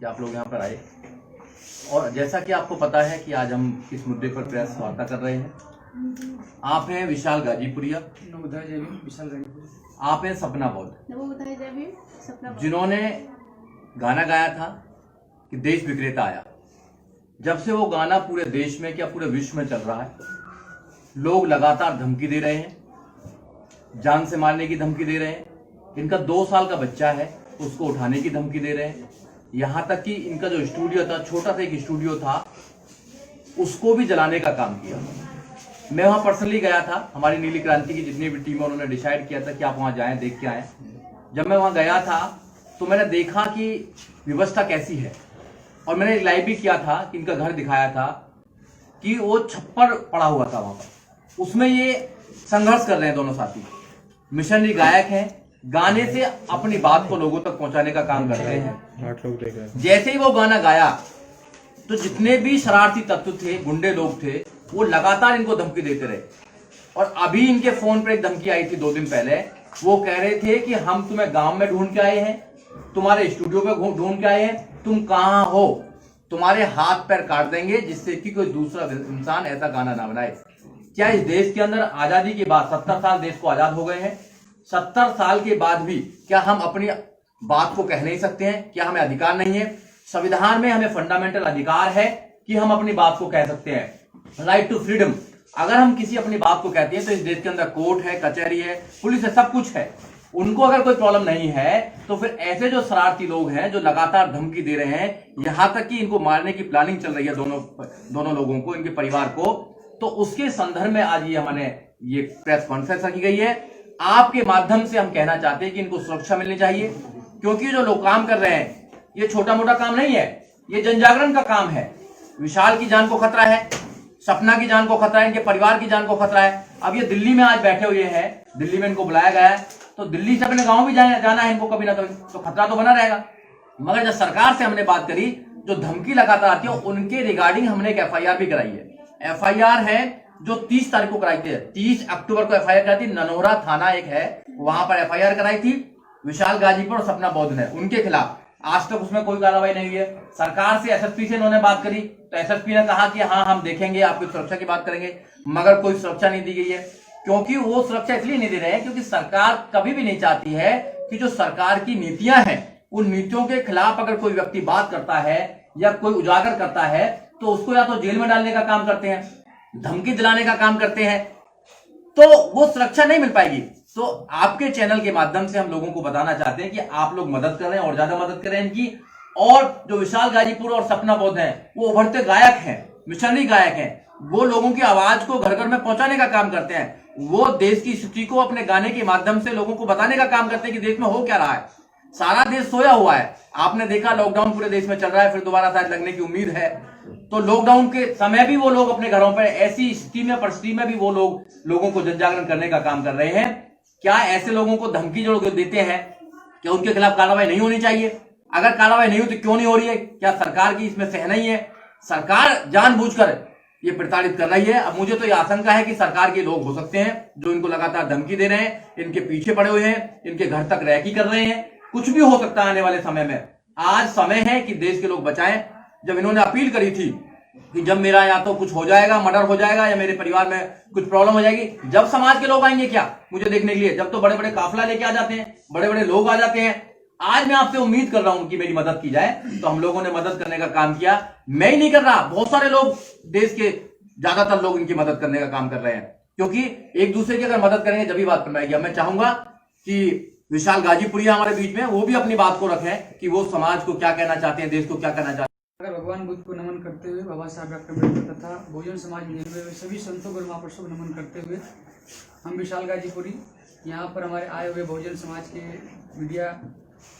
कि आप लोग यहाँ पर आए। और जैसा कि आपको पता है कि आज हम इस मुद्दे पर प्रेस वार्ता कर रहे हैं। आप हैं विशाल गाजीपुरिया, विशाल गाजीपुरी। आप हैं सपना बौद्ध, जिन्होंने गाना गाया था कि देश विक्रेता आया। जब से वो गाना पूरे देश में क्या पूरे विश्व में चल रहा है, लोग लगातार धमकी दे रहे हैं, जान से मारने की धमकी दे रहे हैं। इनका 2 साल का बच्चा है, उसको उठाने की धमकी दे रहे हैं। यहाँ तक कि इनका जो स्टूडियो था, छोटा सा एक स्टूडियो था, उसको भी जलाने का काम किया। मैं वहां पर्सनली गया था। हमारी नीली क्रांति की जितनी भी टीम उन्होंने डिसाइड किया था कि आप वहां जाएं, देख के आए। जब मैं वहां गया था तो मैंने देखा कि व्यवस्था कैसी है, और मैंने एक लाइव भी किया था कि इनका घर दिखाया था कि वो छप्पर पड़ा हुआ था वहां पर। उसमें ये संघर्ष कर रहे हैं दोनों साथी, मिशनरी गायक हैं, गाने से अपनी बात को लोगों तक पहुंचाने का काम कर रहे हैं। जैसे ही वो गाना गाया तो जितने भी शरारती तत्व थे, गुंडे लोग थे, वो लगातार इनको धमकी देते रहे। और अभी इनके फोन पर एक धमकी आई थी 2 दिन पहले। वो कह रहे थे कि हम तुम्हें गांव में ढूंढ के आए हैं, तुम्हारे स्टूडियो पे ढूंढ के आए हैं, तुम कहां हो, तुम्हारे हाथ पैर काट देंगे जिससे कि कोई दूसरा इंसान ऐसा गाना ना बनाए। क्या इस देश के अंदर आजादी के बाद 70 साल देश को आजाद हो गए हैं, 70 साल के बाद भी क्या हम अपनी बात को कह नहीं सकते हैं? क्या हमें अधिकार नहीं है? संविधान में हमें फंडामेंटल अधिकार है कि हम अपनी बात को कह सकते हैं, राइट टू फ्रीडम। अगर हम किसी अपनी बात को कहते हैं तो इस देश के अंदर कोर्ट है, कचहरी है, पुलिस है, सब कुछ है। उनको अगर कोई प्रॉब्लम नहीं है तो फिर ऐसे जो शरारती लोग हैं जो लगातार धमकी दे रहे हैं, यहां तक कि इनको मारने की प्लानिंग चल रही है दोनों लोगों को, इनके परिवार को, तो उसके संदर्भ में आज ये हमने ये प्रेस कॉन्फ्रेंस रखी गई है। आपके माध्यम से हम कहना चाहते हैं कि इनको सुरक्षा मिलनी चाहिए, क्योंकि जो लोग काम कर रहे हैं ये छोटा मोटा काम नहीं है, ये जनजागरण का काम है। विशाल की जान को खतरा है, सपना की जान को खतरा है, इनके परिवार की जान को खतरा है। अब ये दिल्ली में आज बैठे हुए हैं, दिल्ली में इनको बुलाया गया है, तो दिल्ली से अपने गांव भी जाना है इनको कभी ना कभी, तो खतरा तो बना रहेगा। मगर जब सरकार से हमने बात करी, जो धमकी लगातार आती है उनके रिगार्डिंग हमने एक FIR भी कराई है। FIR है जो 30 तारीख को कराई थी, 30 अक्टूबर को FIR कराई थी। ननौरा थाना एक है, वहां पर FIR कराई थी विशाल गाजीपुर और सपना बौद्ध ने, उनके खिलाफ। आज तक उसमें कोई कार्रवाई नहीं हुई है। सरकार से SSP से इन्होंने बात करी तो SSP ने कहा कि हाँ हम देखेंगे, आपकी सुरक्षा की बात करेंगे, मगर कोई सुरक्षा नहीं दी गई है। क्योंकि वो सुरक्षा इसलिए नहीं दे रहे हैं क्योंकि सरकार कभी भी नहीं चाहती है कि जो सरकार की नीतियां हैं उन नीतियों के खिलाफ अगर कोई व्यक्ति बात करता है या कोई उजागर करता है तो उसको या तो जेल में डालने का काम करते हैं, धमकी दिलाने का काम करते हैं, तो वो सुरक्षा नहीं मिल पाएगी। तो आपके चैनल के माध्यम से हम लोगों को बताना चाहते हैं कि आप लोग मदद करें और ज्यादा मदद करें इनकी। और जो विशाल गाजीपुर और सपना बौद्ध हैं वो उभरते गायक हैं, मिशनरी गायक हैं, वो लोगों की आवाज को घर घर में पहुंचाने का काम करते हैं। वो देश की स्थिति को अपने गाने के माध्यम से लोगों को बताने का काम करते हैं कि देश में हो क्या रहा है। सारा देश सोया हुआ है, आपने देखा लॉकडाउन पूरे देश में चल रहा है, फिर दोबारा शायद लगने की उम्मीद है। तो लॉकडाउन के समय भी वो लोग अपने घरों पर, ऐसी स्थिति में परिस्थिति में भी वो लोग लोगों को जनजागरण करने का काम कर रहे हैं। क्या ऐसे लोगों को धमकी जो देते हैं क्या उनके खिलाफ कार्रवाई नहीं होनी चाहिए? अगर कार्रवाई नहीं होती क्यों नहीं हो रही है? क्या सरकार की इसमें सहनाई है? सरकार जानबूझकर ये प्रताड़ित कर रही है। अब मुझे तो ये आशंका है कि सरकार के लोग हो सकते हैं जो इनको लगातार धमकी दे रहे हैं, इनके पीछे पड़े हुए हैं, इनके घर तक रैकी कर रहे हैं। कुछ भी हो सकता है आने वाले समय में। आज समय है कि देश के लोग बचाएं। जब इन्होंने अपील करी थी कि जब मेरा या तो कुछ हो जाएगा, मर्डर हो जाएगा, या मेरे परिवार में कुछ प्रॉब्लम हो जाएगी, जब समाज के लोग आएंगे क्या मुझे देखने के लिए? जब तो बड़े बड़े काफिला लेके आ जाते हैं, बड़े बड़े लोग आ जाते हैं। आज मैं आपसे उम्मीद कर रहा हूं कि मेरी मदद की जाए, तो हम लोगों ने मदद करने का काम किया। मैं ही नहीं कर रहा, बहुत सारे लोग, देश के ज्यादातर लोग इनकी मदद करने का काम कर रहे हैं, क्योंकि एक दूसरे की अगर मदद करेंगे जब भी बात बनाएगी। मैं चाहूंगा कि विशाल गाजीपुरिया हमारे बीच में, वो भी अपनी बात को रखें कि वो समाज को क्या कहना चाहते हैं, देश को क्या कहना चाहते हैं। अगर भगवान बुद्ध को नमन करते हुए, बाबा साहब डॉक्टर अम्बेडकर तथा बहुजन समाज में हुए सभी संतों को महापुरुषों को नमन करते हुए हम विशाल गाजीपुरी यहाँ पर हमारे आए हुए बहुजन समाज के मीडिया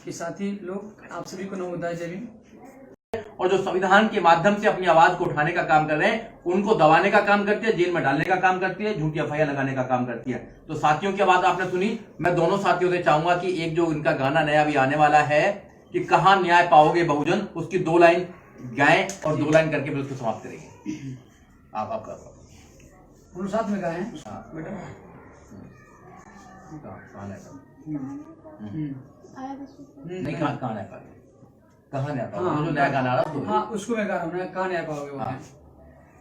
के साथी लोग, आप सभी को नमोदाय जय भीम। और जो संविधान के माध्यम से अपनी आवाज को उठाने का काम कर रहे हैं उनको दबाने का काम करती है, जेल में डालने का काम करती है, झूठी FIR लगाने का काम करती है। तो साथियों की बात आपने सुनी। मैं दोनों साथियों से चाहूंगा कि एक जो इनका गाना नया भी आने वाला है कि कहां न्याय पाओगे बहुजन, उसकी 2 लाइन गाएं और 2 लाइन करके फिर उसको समाप्त करेंगे। आपका हम साथ में गाएं बेटा। नहीं कहां है कहाँ न्याय पाओगे? हाँ, जो नया गाना आ रहा है हाँ उसको मैं कह रहा हूँ, कहाँ न्याय पाओगे? हाँ।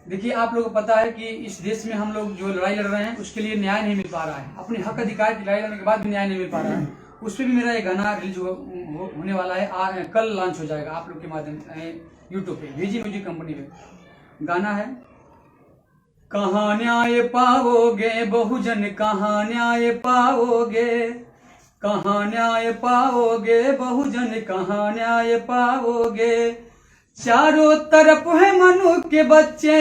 देखिए, आप लोगों को पता है कि इस देश में हम लोग जो लड़ाई लड़ रहे हैं उसके लिए न्याय नहीं मिल पा रहा है। अपने हक अधिकार की लड़ाई लड़ने के बाद भी न्याय नहीं मिल पा रहा है। उस पर भी मेरा ये गाना रिलीज होने वाला है, कल लॉन्च हो जाएगा आप लोग के माध्यम यूट्यूब पे, VG म्यूजिक कंपनी पे। गाना है, कहाँ न्याय पाओगे बहुजन, कहाँ न्याय पाओगे, कहाँ न्याय पाओगे बहुजन, कहाँ न्याय पाओगे। चारों तरफ है मनु के बच्चे,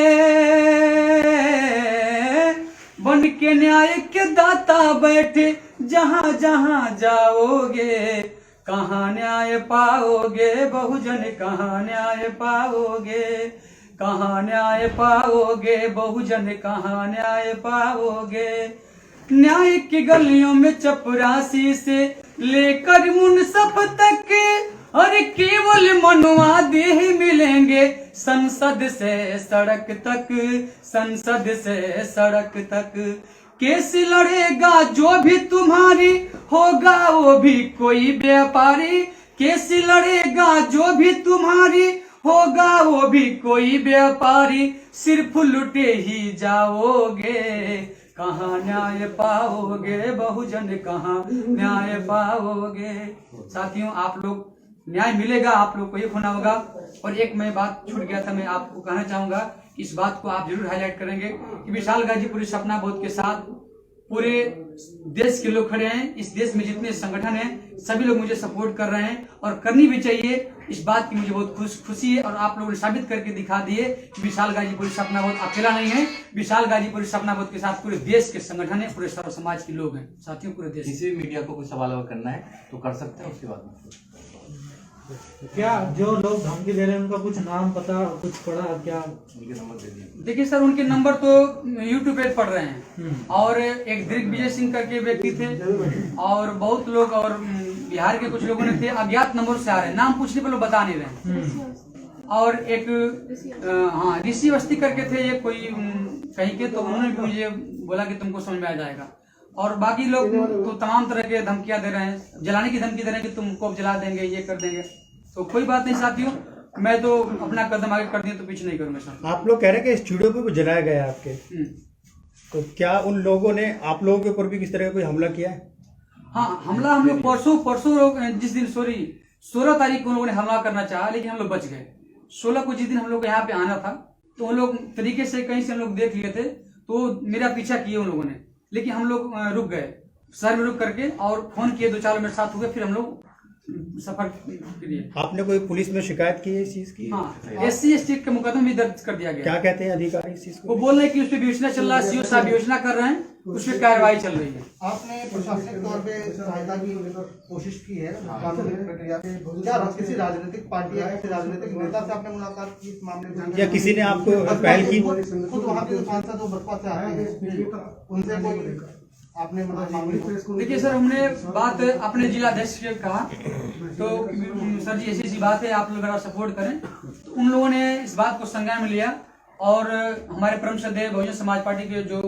बन के न्याय के दाता बैठे जहां जहां जाओगे। कहाँ न्याय पाओगे बहुजन, कहाँ न्याय पाओगे, कहाँ न्याय पाओगे बहुजन, कहाँ न्याय पाओगे। न्याय की गलियों में चपरासी से लेकर मुनसफ तक, अरे केवल मनुवादी ही मिलेंगे संसद से सड़क तक, संसद से सड़क तक। केस लड़ेगा जो भी तुम्हारी, होगा वो भी कोई व्यापारी। केस लड़ेगा जो भी तुम्हारी, होगा वो भी कोई व्यापारी। सिर्फ लुटे ही जाओगे, कहाँ न्याय पाओगे बहुजन, कहाँ न्याय पाओगे। साथियों, आप लोग न्याय मिलेगा, आप लोग को एक होना होगा। और एक मैं बात छूट गया था, मैं आपको कहना चाहूंगा, इस बात को आप जरूर हाईलाइट करेंगे कि विशाल गाजीपुरी सपना बोध के साथ पूरे देश के लोग खड़े हैं। इस देश में जितने संगठन हैं सभी लोग मुझे सपोर्ट कर रहे हैं और करनी भी चाहिए। इस बात की मुझे बहुत खुशी है और आप लोगों ने साबित करके दिखा दिए कि विशाल गाजीपुरी सपना बोध अकेला नहीं है। विशाल गाजीपुरी सपना बोध के साथ पूरे देश के संगठन है, पूरे सर्व समाज के लोग हैं। साथियों, पूरे देश, किसी भी मीडिया को कोई सवाल अगर करना है तो कर सकते हैं। उसके बाद क्या जो लोग धमकी दे रहे हैं उनका कुछ नाम पता कुछ पड़ा क्या? उनके नंबर दे दिए। देखिए सर, उनके नंबर तो यूट्यूब पे पढ़ रहे हैं। और एक दिग्विजय सिंह करके व्यक्ति थे और बहुत लोग और बिहार के कुछ लोगों ने थे, अज्ञात नंबर से आ रहे हैं, नाम पूछने पर लोग बता नहीं रहे। और एक हाँ ऋषि अवस्थी करके थे ये कोई कहीं के, तो उन्होंने भी मुझे बोला कि तुमको समझ में आ जाएगा। और बाकी लोग तो तमाम तरह के धमकियां दे रहे हैं, जलाने की धमकी दे रहे हैं कि तुमको जला देंगे, ये कर देंगे। तो कोई बात नहीं साथियों, मैं तो अपना कदम आगे कर दिया तो पीछे नहीं करूंगा सर। आप लोग कह रहे हैं कि स्टूडियो पे भी जलाया गया है आपके, तो क्या उन लोगों ने आप लोगों के ऊपर भी किस तरह का कोई हमला किया है? हाँ, हमला हम लोग परसों जिस दिन 16 तारीख को उन लोगों ने हमला करना चाहा, लेकिन हम लोग बच गए। 16 को जिस दिन हम लोग यहाँ पे आना था तो उन लोग तरीके से कहीं से हम लोग देख लिए थे, तो मेरा पीछा किए उन लोगों ने, लेकिन हम लोग रुक गए शहर में रुक करके और फोन किए, 2-4 मेरे साथ हुए, फिर हम लोग सफर के लिए। आपने कोई पुलिस में शिकायत की है इस चीज की? हाँ, SC ST का मुकदमा भी दर्ज कर दिया गया। क्या कहते हैं अधिकारी इस चीज को? वो बोल रहे हैं कि उस पर योजना चल रहा है, CO साहब योजना कर रहे हैं, उस पर कार्रवाई चल रही है। आपने प्रशासनिक तौर पे सहायता की कोशिश की है कानूनी प्रक्रिया से, क्या किसी राजनीतिक पार्टी या किसी राजनीतिक नेता से आपने मुलाकात की इस मामले में, या किसी ने आपको पहल की? खुद वहाँ के सांसद जो बसपा से आते हैं उनसे कोई आपने मतलब? देखिए सर, हमने बात अपने जिलाध्यक्ष से कहा, तो सर जी ऐसी बात है, आप लोग अगर सपोर्ट करें, तो उन लोगों ने इस बात को संज्ञान में लिया। और हमारे परम श्रद्धेय बहुजन समाज पार्टी के जो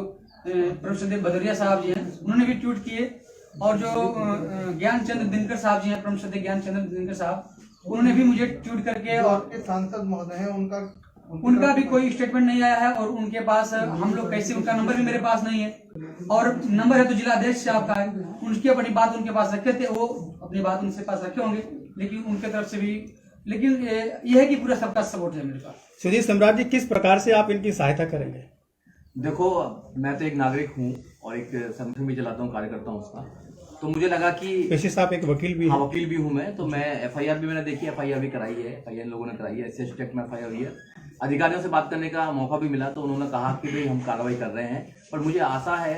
परम श्रद्धेय भदौरिया साहब जी हैं, उन्होंने भी ट्वीट किए। और जो ज्ञानचंद्र दिनकर साहब जी हैं, परम श्रद्धेय ज्ञानचंद्र दिनकर साहब, उन्होंने भी मुझे ट्वीट करके, और सांसद महोदय हैं उनका भी कोई स्टेटमेंट नहीं आया है। और उनके पास हम लोग कैसे, उनका नंबर भी मेरे पास नहीं है, और नंबर है तो जिलाध्यक्ष साहब का है, उनकी अपनी बात उनके पास रखे थे, वो अपनी बात उनसे पास रखे होंगे, लेकिन उनके तरफ से भी, लेकिन यह है कि पूरा सबका सपोर्ट है मेरे पास। सुधीर सम्राट जी, किस प्रकार से आप इनकी सहायता करेंगे? देखो, मैं तो एक नागरिक हूँ और एक संगठन भी चलाता हूँ, कार्यकर्ता हूँ उसका। तो मुझे लगा कि पेशे से आप एक वकील भी हैं। हाँ, वकील भी हूँ मैं। तो मैं FIR भी मैंने देखी, FIR भी कराई है, FIR लोगों ने कराई है, SC ST में FIR हुई है। अधिकारियों से बात करने का मौका भी मिला, तो उन्होंने कहा कि भाई हम कार्रवाई कर रहे हैं, पर मुझे आशा है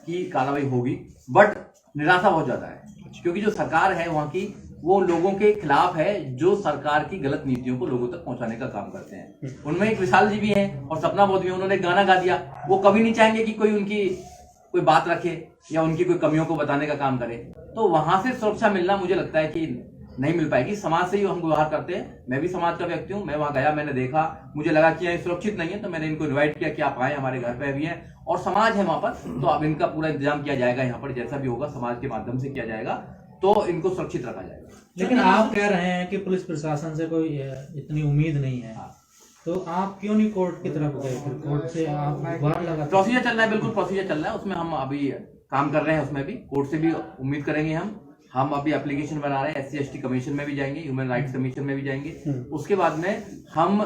कि कार्रवाई होगी, बट निराशा बहुत ज्यादा है, क्योंकि जो सरकार है वहाँ की, वो लोगों के खिलाफ है, जो सरकार की गलत नीतियों को लोगों तक पहुंचाने का काम करते हैं। उनमें एक विशाल जी भी हैं और सपना बोध भी, उन्होंने गाना गा दिया। वो कभी नहीं चाहेंगे कि कोई उनकी कोई बात रखे या उनकी कोई कमियों को बताने का काम करे। तो वहां से सुरक्षा मिलना मुझे लगता है कि नहीं मिल पाएगी। समाज से ही हम व्यवहार करते हैं, मैं भी समाज का व्यक्ति हूँ। मैं वहां गया, मैंने देखा, मुझे लगा कि यहाँ सुरक्षित नहीं है, तो मैंने इनको इन्वाइट किया कि आप आए, हमारे घर पे भी हैं और समाज है वहां पर, तो अब इनका पूरा इंतजाम किया जाएगा। यहाँ पर जैसा भी होगा समाज के माध्यम से किया जाएगा। तो इनको सुरक्षित रखा जाएगा। लेकिन आप कह रहे हैं कि पुलिस प्रशासन से कोई इतनी उम्मीद नहीं है, तो आप क्यों नहीं कोर्ट की तरफ गए? फिर कोर्ट से आप गुहार लगा? प्रोसीजर चल रहा है, बिल्कुल प्रोसीजर चल रहा है, उसमें हम अभी काम कर रहे हैं। उसमें भी कोर्ट से भी उम्मीद करेंगे हम अभी एप्लीकेशन बना रहे हैं, SC/ST कमीशन में भी जाएंगे, ह्यूमन राइट्स कमीशन में भी जाएंगे। उसके बाद में हम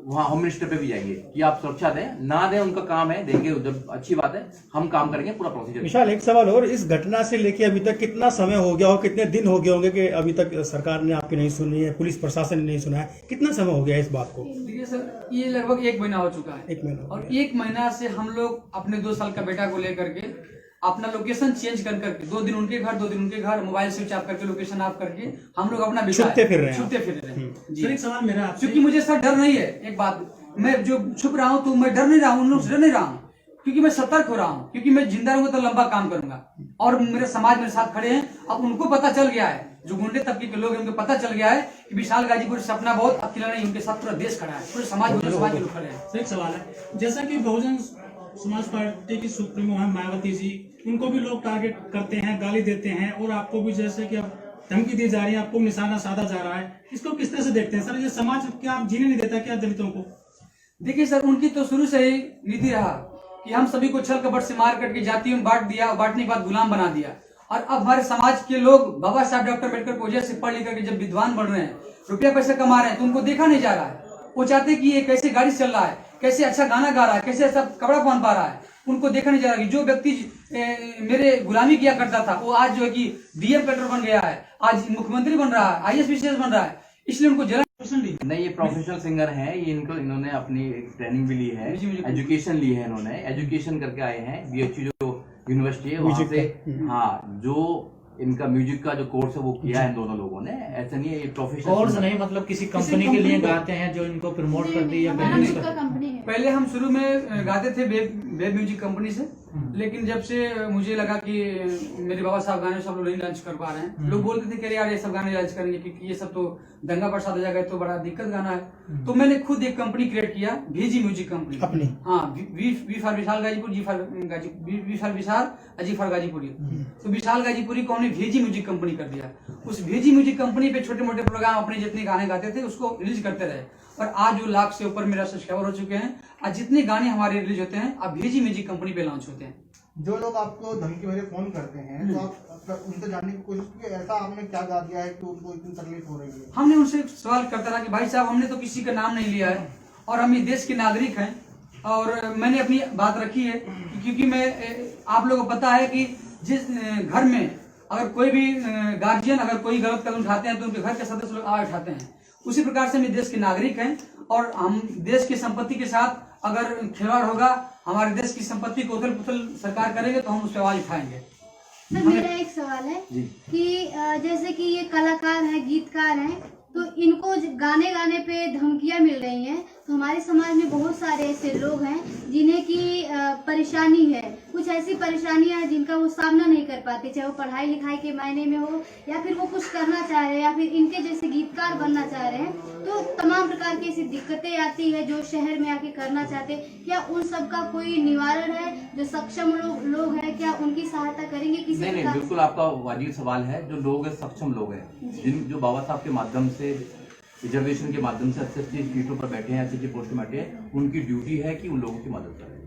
वहाँ होम मिनिस्टर पे भी जाएंगे कि आप सुरक्षा दें, ना दें उनका काम है, देंगे जब अच्छी बात है, हम काम करेंगे पूरा प्रोसीजर। विशाल, एक सवाल और, इस घटना से लेके अभी तक कितना समय हो गया हो, कितने दिन हो गए होंगे कि अभी तक सरकार ने आपकी नहीं सुनी है, पुलिस प्रशासन ने नहीं सुना है? कितना समय हो गया इस बात को? देखिए सर, ये लगभग 1 महीना हो चुका है। 1 महीना। और 1 महीना से हम लोग अपने 2 साल का बेटा को लेकर के अपना लोकेशन चेंज कर करके 2 दिन उनके घर 2 दिन उनके घर, मोबाइल स्विच ऑफ करके लोकेशन ऑफ करके हम लोग अपना छुपते फिर रहे हैं जी। एक सवाल मेरा आपसे, क्योंकि मुझे सर डर नहीं है, एक बात, मैं जो छुप रहा हूँ तो मैं डर नहीं रहा हूँ, उन लोग से डर नहीं रहा हूँ, क्योंकि मैं सतर्क हो रहा हूँ, क्योंकि मैं जिंदा रहूंगा तो लंबा काम करूंगा। और मेरे समाज मेरे साथ खड़े हैं, अब उनको पता चल गया है, जो गुंडे तबके के लोग हैं उनको पता चल गया है कि विशाल गाजीपुर सपना बहुत अकेला नहीं, उनके साथ पूरा देश खड़ा है, पूरे समाज के लोग खड़े हैं। एक सवाल है, जैसा कि बहुजन समाज पार्टी की सुप्रीमो है मायावती जी, उनको भी लोग टारगेट करते हैं, गाली देते हैं, और आपको भी जैसे कि अब धमकी दी जा रही है, आपको निशाना साधा जा रहा है, इसको किस तरह से देखते हैं सर? ये समाज क्या आप जीने नहीं देता क्या दलितों को? देखिए सर, उनकी तो शुरू से ही नीति रहा कि हम सभी को छल कपट से मार करके जाति में बांट दिया, बांटने के बाद गुलाम बना दिया। और अब हमारे समाज के लोग बाबा साहब डॉक्टर अम्बेडकर की वजह से पढ़ लिख करके जब विद्वान बन रहे हैं, रुपया पैसा कमा रहे हैं, तो उनको देखा नहीं जा रहा है। वो चाहते कि ये कैसे गाड़ी चल रहा है, कैसे अच्छा गाना गा रहा है, कैसे अच्छा कपड़ा पहन पा रहा है, उनको देखा नहीं जा रहा कि जो व्यक्ति मेरे गुलामी किया करता था वो आज जो है कि DM कलेक्टर बन गया है, आज मुख्यमंत्री बन रहा है, IAS PCS बन रहा है, इसलिए उनको जरा नहीं, ये प्रोफेशनल सिंगर हैं, ये इन्होंने अपनी ट्रेनिंग भी ली है, एजुकेशन ली है, इन्होंने एजुकेशन करके आए हैं। BHU जो यूनिवर्सिटी है वहाँ से, हाँ, जो इनका म्यूजिक का जो कोर्स है वो किया है इन दोनों लोगों ने। ऐसा नहीं है ये प्रोफेशनल कोर्स नहीं, मतलब किसी कंपनी के लिए गाते हैं जो इनको प्रमोट कर दी, या पहले हम शुरू में गाते थे वेब म्यूजिक कंपनी से, लेकिन जब से मुझे लगा कि मेरे बाबा साहब गाने सब लोग नहीं लॉन्च कर पा रहे हैं, लोग बोलते थे कि यार ये सब गाने लॉन्च करेंगे क्योंकि ये सब तो दंगा प्रसाद हो जाएगा, तो बड़ा दिक्कत गाना है। तो मैंने खुद एक कंपनी क्रिएट किया, VG म्यूजिक कंपनी अपनी, हाँ, V for Vishal Ghazipur, V for Vishal, G for Ghazipuri. तो विशाल गाजीपुरी को हमने VG म्यूजिक कंपनी कर दिया। उस VG म्यूजिक कंपनी पे छोटे मोटे प्रोग्राम अपने जितने गाने गाते थे उसको रिलीज करते रहे, और आज जो 1 लाख से ऊपर मेरा सब्सक्राइबर हो चुके हैं। आज जितने गाने हमारे रिलीज होते हैं अब VG म्यूजिक कंपनी पे लॉन्च होते हैं। जो लोग आपको धमकी भरे फोन करते हैं, तो आप उनसे जानने की कोशिश की ऐसा आपने क्या गा दिया है कि उनको इतनी तकलीफ हो रही है? हमने उनसे सवाल करता रहा कि भाई साहब, हमने तो किसी का नाम नहीं लिया है और हम इस देश के नागरिक हैं, और मैंने अपनी बात रखी है, क्योंकि मैं, आप लोगों को पता है कि जिस घर में अगर कोई भी गार्जियन अगर कोई गलत कदम उठाते हैं तो उनके घर के सदस्य लोग आवाज उठाते हैं। उसी प्रकार से हम इस देश के नागरिक हैं, और हम देश की संपत्ति के साथ अगर खिलवाड़ होगा, हमारे देश की संपत्ति को उथल पुथल सरकार करेंगे तो हम उस पर आवाज उठाएंगे। सर, मेरा एक सवाल है कि जैसे कि ये कलाकार हैं, गीतकार हैं, तो इनको गाने गाने पे धमकियां मिल रही हैं, तो हमारे समाज में बहुत सारे ऐसे लोग हैं जिन्हें की परेशानी है, कुछ ऐसी परेशानियां हैं जिनका वो सामना नहीं कर पाते, चाहे वो पढ़ाई लिखाई के मायने में हो, या फिर वो कुछ करना चाह रहे हैं, या फिर इनके जैसे गीतकार बनना चाह रहे हैं, तो तमाम प्रकार की ऐसी दिक्कतें आती है जो शहर में आके करना चाहते हैं। क्या उन सब का कोई निवारण है? जो सक्षम लोग हैं, क्या उनकी सहायता करेंगे किसी? नहीं, बिल्कुल आपका वाजिब सवाल है। जो लोग हैं, सक्षम लोग हैं, जो बाबा साहब के माध्यम से, रिजर्वेशन के माध्यम से अच्छी सीटों पर बैठे हैं, अच्छी पोस्ट में बैठे हैं, उनकी ड्यूटी है कि उन लोगों की मदद करें।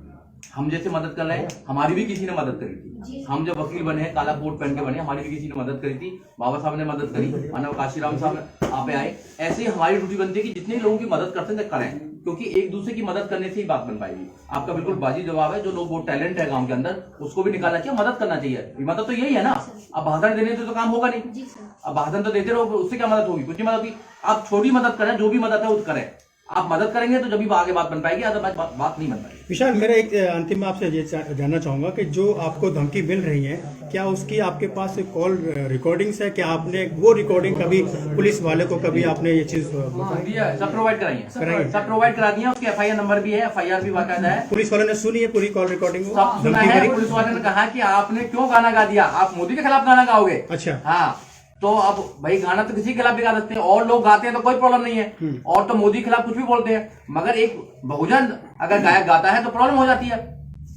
हम जैसे मदद कर रहे हैं, हमारी भी किसी ने मदद करी थी। हम जब वकील बने, काला कोट पहन के बने, हमारी भी किसी ने मदद करी थी, बाबा साहब ने मदद करी, मानव काशीराम साहब आप आए। ऐसे ही हमारी ड्यूटी बनती है कि जितने लोगों की मदद करते हैं करें, क्योंकि एक दूसरे की मदद करने से ही बात बन पाएगी। आपका बिल्कुल बाजी जवाब है। जो लोग वो टैलेंट है गांव के अंदर, उसको भी निकालना चाहिए, मदद करना चाहिए। मदद तो यही है ना, अब भाषण देने से तो काम होगा नहीं। अब भाषण तो देते रहो, उससे क्या मदद होगी? कुछ नहीं मदद होगी। आप छोटी मदद करें, जो भी मदद है वो करें। आप मदद करेंगे तो जब भी आगे बात बन पाएगी, अदरवाइज बात नहीं बन पाएगी। विशाल, मेरा एक अंतिम में आपसे ये जानना चाहूंगा कि जो आपको धमकी मिल रही है, क्या उसकी आपके पास कॉल रिकॉर्डिंग्स है? क्या आपने वो रिकॉर्डिंग कभी पुलिस वाले को कभी आपने ये चीज दिया है? सब प्रोवाइड कराइए, सब प्रोवाइड करा दिया। उसके FIR नंबर भी है, FIR भी बाकायदा है। पुलिस वालों ने सुनी है पूरी कॉल रिकॉर्डिंग? सब सुना है। पुलिस वाले ने कहा कि आपने क्यों गाना गा दिया, आप मोदी के खिलाफ गाना गाओगे? अच्छा, हाँ, तो अब भाई गाना तो किसी के खिलाफ भी गा सकते हैं, और लोग गाते हैं तो कोई प्रॉब्लम नहीं है, और तो मोदी के खिलाफ कुछ भी बोलते हैं, मगर एक बहुजन अगर गायक गाता है तो प्रॉब्लम हो जाती है।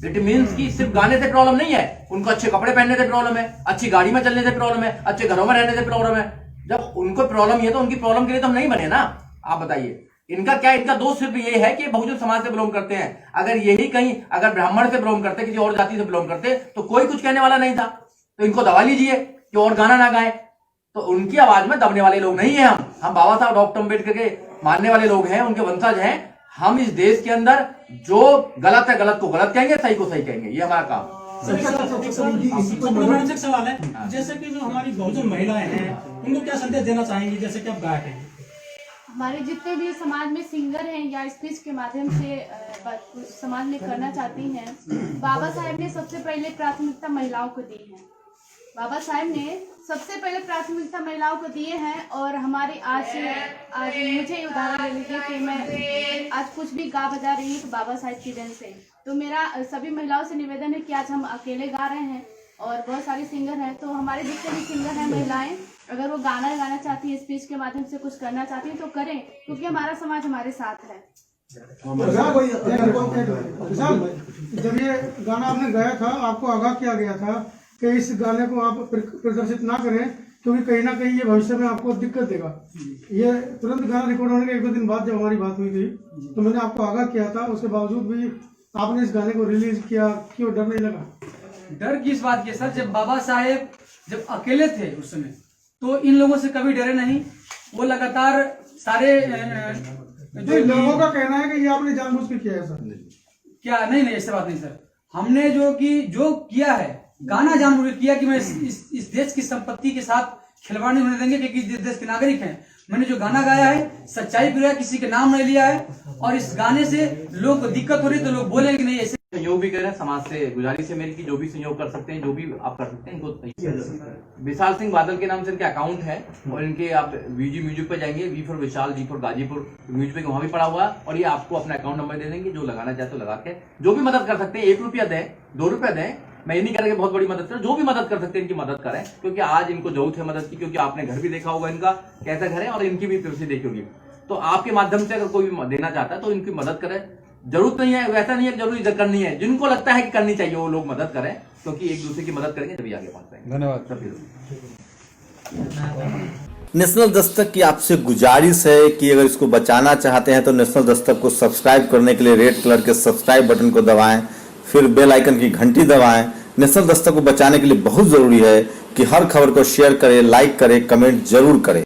इट मीन्स कि सिर्फ गाने से प्रॉब्लम नहीं है, उनको अच्छे कपड़े पहनने से प्रॉब्लम है, अच्छी गाड़ी में चलने से प्रॉब्लम है, अच्छे घरों में रहने से प्रॉब्लम है। जब उनको प्रॉब्लम है तो उनकी प्रॉब्लम के लिए तो हम नहीं बने ना। आप बताइए इनका क्या, इनका दोष सिर्फ ये है कि बहुजन समाज से बिलोंग करते हैं। अगर यही कहीं अगर ब्राह्मण से बिलोंग करते, किसी और जाति से बिलोंग करते तो कोई कुछ कहने वाला नहीं था। तो इनको दबा लीजिए कि और गाना ना गाए। तो उनकी आवाज में दबने वाले लोग नहीं है हम बाबा साहब डॉक्टर अम्बेडकर के मानने वाले लोग हैं, उनके वंशज हैं। हम इस देश के अंदर जो गलत है गलत को गलत कहेंगे, सही को सही कहेंगे, ये हमारा काम। एक सवाल है, जैसे कि जो हमारी बहुजन महिलाएं हैं उनको क्या संदेश देना चाहेंगी, जैसे कि आप गायक हैं? हमारे जितने भी समाज में सिंगर हैं या स्पीच के माध्यम से कुछ समाज में करना चाहती हैं, बाबा साहेब ने सबसे पहले प्राथमिकता महिलाओं को दी है। बाबा साहेब ने सबसे पहले प्राथमिकता महिलाओं को दिए हैं। और हमारे आज मुझे उदाहरण ले लीजिए कि मैं आज कुछ भी गा बजा रही हूँ तो बाबा साहेब की देन से। तो मेरा सभी महिलाओं से निवेदन है कि आज हम अकेले गा रहे हैं और बहुत सारे सिंगर हैं, तो हमारे जितने भी सिंगर हैं महिलाएं, अगर वो गाना गाना चाहती है, स्पीच के माध्यम से कुछ करना चाहती है तो करें, क्योंकि हमारा समाज हमारे साथ है। जब ये गाना आपने गाया था, आपको आगाह किया गया था कि इस गाने को आप प्रदर्शित ना करें क्योंकि कहीं ना कहीं ये भविष्य में आपको दिक्कत देगा। ये तुरंत गाना रिकॉर्ड होने के 1-2 दिन बाद जब हमारी बात हुई थी तो मैंने आपको आगाह किया था, उसके बावजूद भी आपने इस गाने को रिलीज किया, क्यों डर नहीं लगा? डर किस बात की सर? जब बाबा साहेब जब अकेले थे उस समय तो इन लोगों से कभी डरे नहीं। वो लगातार सारे जो लोगों का कहना है कि ये आपने जानबूझ के किया है सर। क्या? नहीं ऐसी बात नहीं सर। हमने जो किया है, गाना जानबूझ किया कि मैं इस देश की संपत्ति के साथ खिलवाड़ नहीं होने देंगे, क्योंकि इस देश के नागरिक हैं। मैंने जो गाना गाया है सच्चाई पे, किसी के नाम नहीं लिया है। और इस गाने से लोग को दिक्कत हो रही तो लोग बोलेंगे नहीं। ऐसे सहयोग भी करें, समाज से गुजारिश है मेरी कि जो भी सहयोग कर सकते हैं, जो भी आप कर सकते हैं इनको। विशाल सिंह बादल के नाम से इनके अकाउंट है और इनके आप वीजी म्यूजिक पे जाएंगे, V for Vishal, G for Ghazipur music पे वहां भी पड़ा हुआ है। और ये आपको अपना अकाउंट नंबर दे देंगे, जो लगाना चाहे तो लगा के जो भी मदद कर सकते हैं, 1 रुपया दें, 2 रुपया दें, मैं ये नहीं कह रहा बहुत बड़ी मदद करें, जो भी मदद कर सकते हैं इनकी मदद करें, क्योंकि आज इनको जरूरत है मदद की। क्योंकि आपने घर भी देखा होगा इनका कैसा घर है और इनकी भी कृषि देखी होगी। तो आपके माध्यम से अगर कोई भी देना चाहता है तो इनकी मदद करें। जरूरत नहीं है, वैसा नहीं है जरूरी करनी है, जिनको लगता है कि करनी चाहिए वो लोग मदद करें, क्योंकि एक दूसरे की मदद करेंगे तभी आगे पहुंच पाएंगे। धन्यवाद। नेशनल दस्तक की आपसे गुजारिश है कि अगर इसको बचाना चाहते हैं तो नेशनल दस्तक को सब्सक्राइब करने के लिए रेड कलर के सब्सक्राइब बटन को दबाएं, फिर बेल आइकन की घंटी दबाएं। नेशनल दस्तक को बचाने के लिए बहुत जरूरी है कि हर खबर को शेयर करें, लाइक करें, कमेंट जरूर करें।